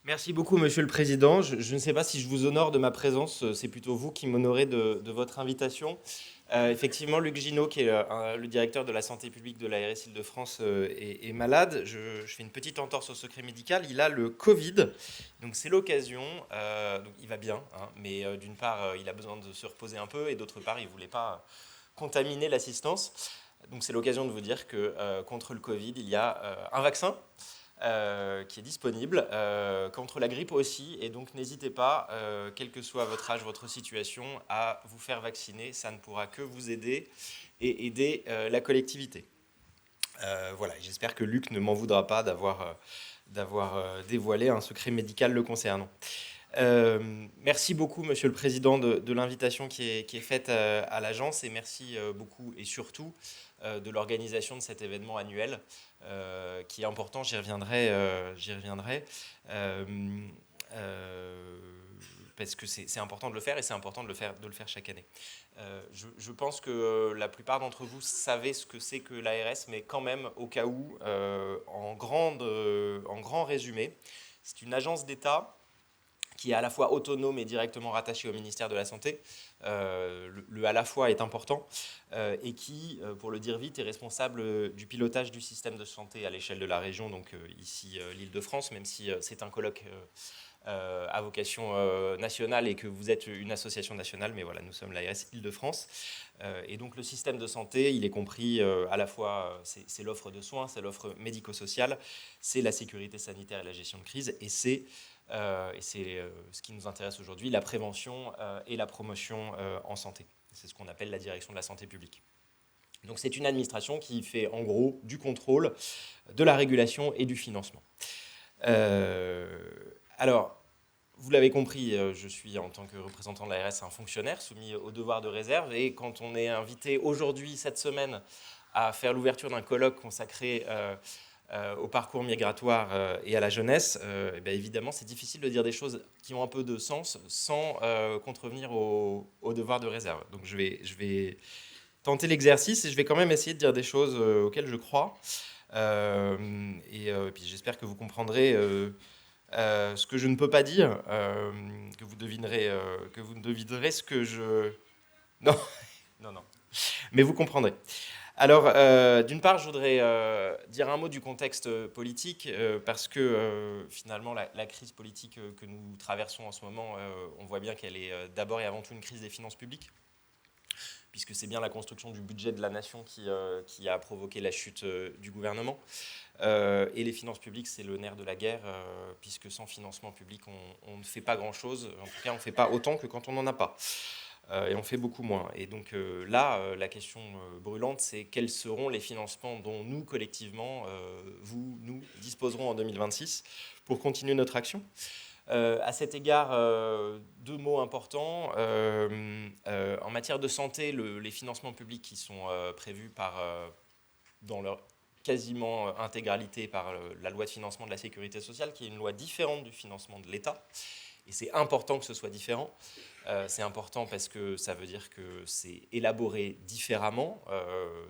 Merci beaucoup, Monsieur le Président. Je ne sais pas si je vous honore de ma présence, c'est plutôt vous qui m'honorez de votre invitation. Effectivement, Luc Ginaud, qui est le directeur de la santé publique de l'ARS Île-de-France, est malade. Je fais une petite entorse au secret médical. Il a le Covid, donc c'est l'occasion. Donc il va bien, hein, mais d'une part, il a besoin de se reposer un peu, et d'autre part, il ne voulait pas contaminer l'assistance. Donc c'est l'occasion de vous dire que contre le Covid, il y a un vaccin qui est disponible, contre la grippe aussi, et donc n'hésitez pas, quel que soit votre âge, votre situation, à vous faire vacciner, ça ne pourra que vous aider et aider la collectivité. Voilà, j'espère que Luc ne m'en voudra pas d'avoir dévoilé un secret médical le concernant. Merci beaucoup, Monsieur le Président, de l'invitation qui est faite à l'agence, et merci beaucoup et surtout de l'organisation de cet événement annuel qui est important, j'y reviendrai, euh, euh, parce que c'est important de le faire, et c'est important de le faire chaque année. Je pense que la plupart d'entre vous savez ce que c'est que l'ARS, mais quand même, au cas où, en grand résumé, c'est une agence d'État qui est à la fois autonome et directement rattaché au ministère de la Santé. Le à la fois est important, et qui, pour le dire vite, est responsable du pilotage du système de santé à l'échelle de la région, donc ici l'Île-de-France, même si c'est un colloque à vocation nationale et que vous êtes une association nationale, mais voilà, nous sommes l'ARS Île-de-France. Et donc le système de santé, il est compris à la fois, c'est l'offre de soins, c'est l'offre médico-sociale, c'est la sécurité sanitaire et la gestion de crise, et c'est ce qui nous intéresse aujourd'hui, la prévention et la promotion en santé. C'est ce qu'on appelle la direction de la santé publique. Donc c'est une administration qui fait en gros du contrôle, de la régulation et du financement. Alors, vous l'avez compris, je suis en tant que représentant de l'ARS un fonctionnaire soumis au devoir de réserve, et quand on est invité aujourd'hui, cette semaine, à faire l'ouverture d'un colloque consacré au parcours migratoire et à la jeunesse, et bien évidemment, c'est difficile de dire des choses qui ont un peu de sens sans contrevenir au devoir de réserve. Donc je vais tenter l'exercice, et je vais quand même essayer de dire des choses auxquelles je crois. Et puis j'espère que vous comprendrez ce que je ne peux pas dire, que vous devinerez ce que je... Non, non, non. Mais vous comprendrez. Alors, d'une part, je voudrais dire un mot du contexte politique, parce que finalement, la crise politique que nous traversons en ce moment, on voit bien qu'elle est d'abord et avant tout une crise des finances publiques, puisque c'est bien la construction du budget de la nation qui a provoqué la chute du gouvernement. Et les finances publiques, c'est le nerf de la guerre, puisque sans financement public, on ne fait pas grand-chose. En tout cas, on ne fait pas autant que quand on n'en a pas. Et on fait beaucoup moins. Et donc là, la question brûlante, c'est quels seront les financements dont nous, collectivement, nous, disposerons en 2026 pour continuer notre action. À cet égard, deux mots importants. En matière de santé, les financements publics qui sont prévus dans leur quasiment intégralité par la loi de financement de la sécurité sociale, qui est une loi différente du financement de l'État. Et c'est important que ce soit différent. C'est important parce que ça veut dire que c'est élaboré différemment.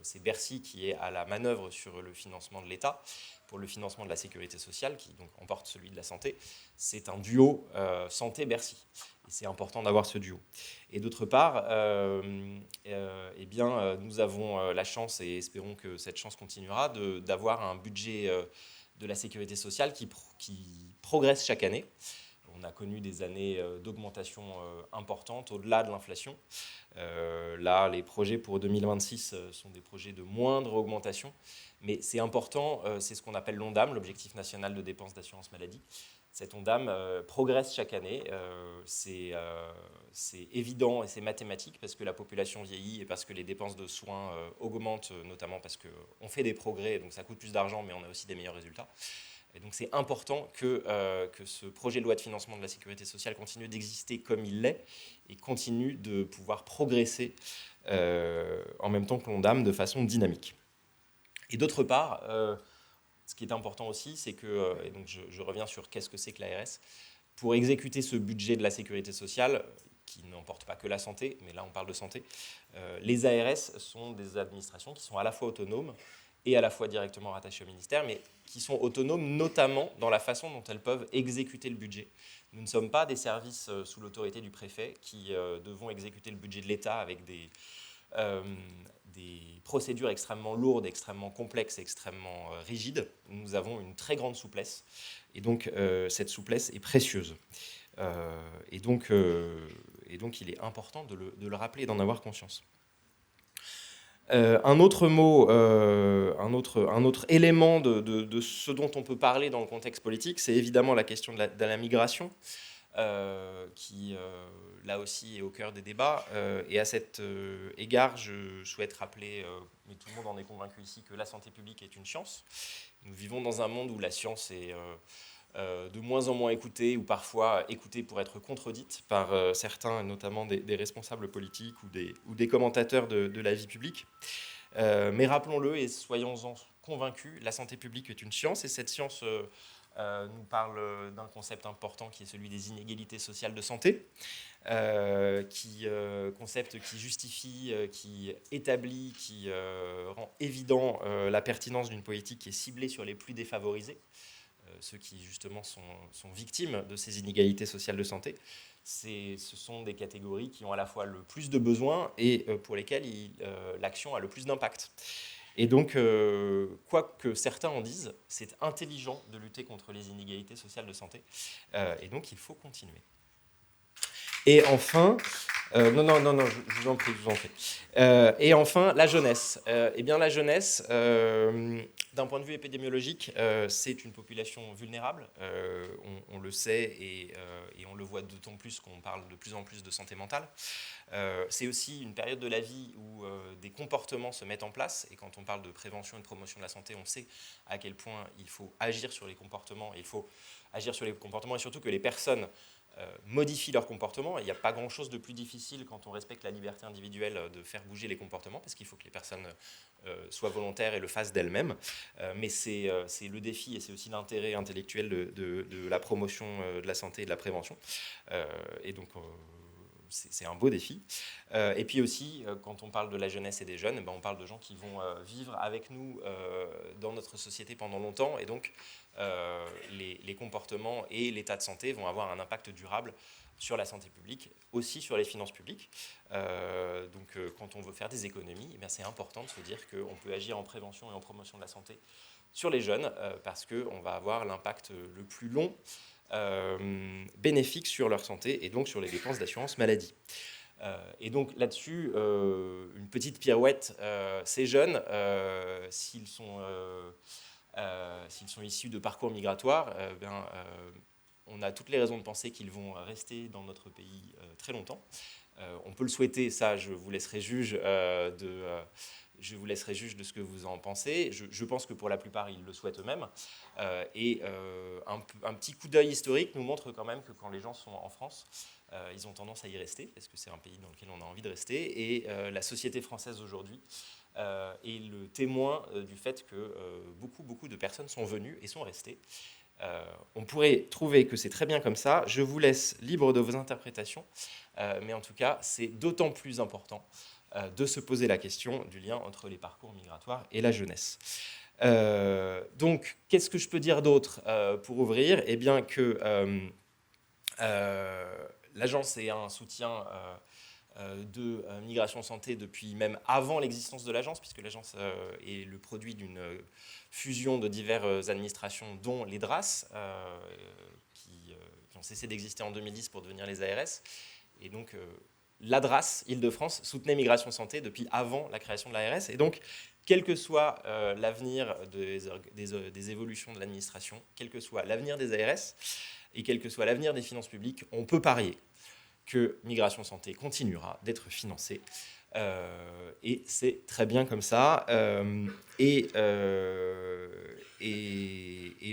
C'est Bercy qui est à la manœuvre sur le financement de l'État pour le financement de la sécurité sociale, qui donc emporte celui de la santé. C'est un duo santé-Bercy. Et c'est important d'avoir ce duo. Et d'autre part, eh bien, nous avons la chance, et espérons que cette chance continuera, d'avoir un budget de la sécurité sociale qui progresse chaque année. On a connu des années d'augmentation importante, au-delà de l'inflation. Là, les projets pour 2026 sont des projets de moindre augmentation. Mais c'est important, c'est ce qu'on appelle l'ONDAM, l'Objectif national de dépenses d'assurance maladie. Cet ONDAM progresse chaque année. C'est évident et c'est mathématique, parce que la population vieillit et parce que les dépenses de soins augmentent, notamment parce qu'on fait des progrès, donc ça coûte plus d'argent, mais on a aussi des meilleurs résultats. Et donc c'est important que ce projet de loi de financement de la sécurité sociale continue d'exister comme il l'est, et continue de pouvoir progresser en même temps que l'ONDAM de façon dynamique. Et d'autre part, ce qui est important aussi, c'est que, et donc je reviens sur qu'est-ce que c'est que l'ARS, pour exécuter ce budget de la sécurité sociale, qui n'emporte pas que la santé, mais là on parle de santé, les ARS sont des administrations qui sont à la fois autonomes et à la fois directement rattachées au ministère, mais qui sont autonomes notamment dans la façon dont elles peuvent exécuter le budget. Nous ne sommes pas des services sous l'autorité du préfet qui devons exécuter le budget de l'État avec des procédures extrêmement lourdes, extrêmement complexes, extrêmement rigides. Nous avons une très grande souplesse, et donc cette souplesse est précieuse. Et donc, il est important de le rappeler et d'en avoir conscience. Un autre mot, un autre élément de ce dont on peut parler dans le contexte politique, c'est évidemment la question de la migration, qui, là aussi, est au cœur des débats. Et à cet égard, je souhaite rappeler, mais tout le monde en est convaincu ici, que la santé publique est une science. Nous vivons dans un monde où la science est de moins en moins écoutée, ou parfois écoutée pour être contredite par certains, notamment des responsables politiques ou des commentateurs de la vie publique. Mais rappelons-le et soyons-en convaincus, la santé publique est une science, et cette science nous parle d'un concept important qui est celui des inégalités sociales de santé, concept qui justifie, qui établit, qui rend évident la pertinence d'une politique qui est ciblée sur les plus défavorisés, ceux qui justement sont victimes de ces inégalités sociales de santé. Ce sont des catégories qui ont à la fois le plus de besoins et pour lesquelles l'action a le plus d'impact. Et donc, quoi que certains en disent, c'est intelligent de lutter contre les inégalités sociales de santé. Et donc, il faut continuer. Et enfin, non, je vous en prie. Et enfin, la jeunesse. Eh bien, la jeunesse, d'un point de vue épidémiologique, c'est une population vulnérable. On le sait et on le voit d'autant plus qu'on parle de plus en plus de santé mentale. C'est aussi une période de la vie où des comportements se mettent en place. Et quand on parle de prévention et de promotion de la santé, on sait à quel point il faut agir sur les comportements. Il faut agir sur les comportements et surtout que les personnes modifient leur comportement. Il n'y a pas grand-chose de plus difficile quand on respecte la liberté individuelle de faire bouger les comportements, parce qu'il faut que les personnes soient volontaires et le fassent d'elles-mêmes. Mais c'est le défi et c'est aussi l'intérêt intellectuel de la promotion de la santé et de la prévention. Et donc, c'est un beau défi. Et puis aussi, quand on parle de la jeunesse et des jeunes, on parle de gens qui vont vivre avec nous dans notre société pendant longtemps. Et donc, les comportements et l'état de santé vont avoir un impact durable sur la santé publique, aussi sur les finances publiques. Donc, quand on veut faire des économies, c'est important de se dire qu'on peut agir en prévention et en promotion de la santé sur les jeunes, parce qu'on va avoir l'impact le plus long bénéfique sur leur santé et donc sur les dépenses d'assurance maladie. Et donc là-dessus, une petite pirouette, ces jeunes, s'ils sont issus de parcours migratoires, on a toutes les raisons de penser qu'ils vont rester dans notre pays très longtemps. On peut le souhaiter, ça je vous laisserai juge je vous laisserai juge de ce que vous en pensez. Je pense que pour la plupart, ils le souhaitent eux-mêmes. Un petit coup d'œil historique nous montre quand même que quand les gens sont en France, ils ont tendance à y rester, parce que c'est un pays dans lequel on a envie de rester. Et la société française aujourd'hui est le témoin du fait que beaucoup de personnes sont venues et sont restées. On pourrait trouver que c'est très bien comme ça. Je vous laisse libre de vos interprétations. Mais en tout cas, c'est d'autant plus important de se poser la question du lien entre les parcours migratoires et la jeunesse. Donc, qu'est-ce que je peux dire d'autre pour ouvrir ? Eh bien que l'agence est un soutien de Migration Santé depuis même avant l'existence de l'agence, puisque l'agence est le produit d'une fusion de diverses administrations, dont les DRAS, qui ont cessé d'exister en 2010 pour devenir les ARS. Et donc, l'ADRAS, Île-de-France, soutenait Migration Santé depuis avant la création de l'ARS. Et donc, quel que soit l'avenir des évolutions de l'administration, quel que soit l'avenir des ARS et quel que soit l'avenir des finances publiques, on peut parier que Migration Santé continuera d'être financée. Et c'est très bien comme ça. Et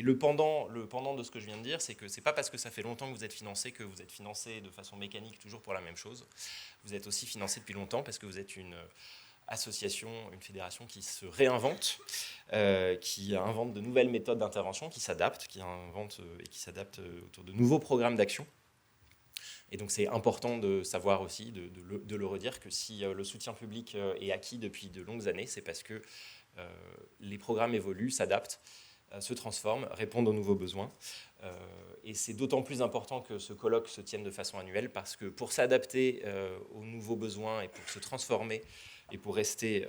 le pendant de ce que je viens de dire, c'est que ce n'est pas parce que ça fait longtemps que vous êtes financé de façon mécanique toujours pour la même chose. Vous êtes aussi financé depuis longtemps parce que vous êtes une association, une fédération qui se réinvente, qui invente de nouvelles méthodes d'intervention, qui s'adapte, qui s'adapte autour de nouveaux programmes d'action. Et donc c'est important de savoir aussi, de le redire, que si le soutien public est acquis depuis de longues années, c'est parce que les programmes évoluent, s'adaptent, se transforment, répondent aux nouveaux besoins. Et c'est d'autant plus important que ce colloque se tienne de façon annuelle, parce que pour s'adapter aux nouveaux besoins et pour se transformer et pour rester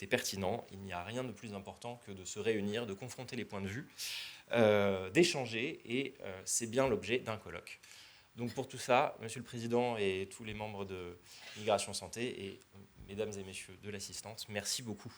pertinent, il n'y a rien de plus important que de se réunir, de confronter les points de vue, d'échanger, et c'est bien l'objet d'un colloque. Donc pour tout ça, Monsieur le Président et tous les membres de Migration Santé et Mesdames et Messieurs de l'assistance, merci beaucoup.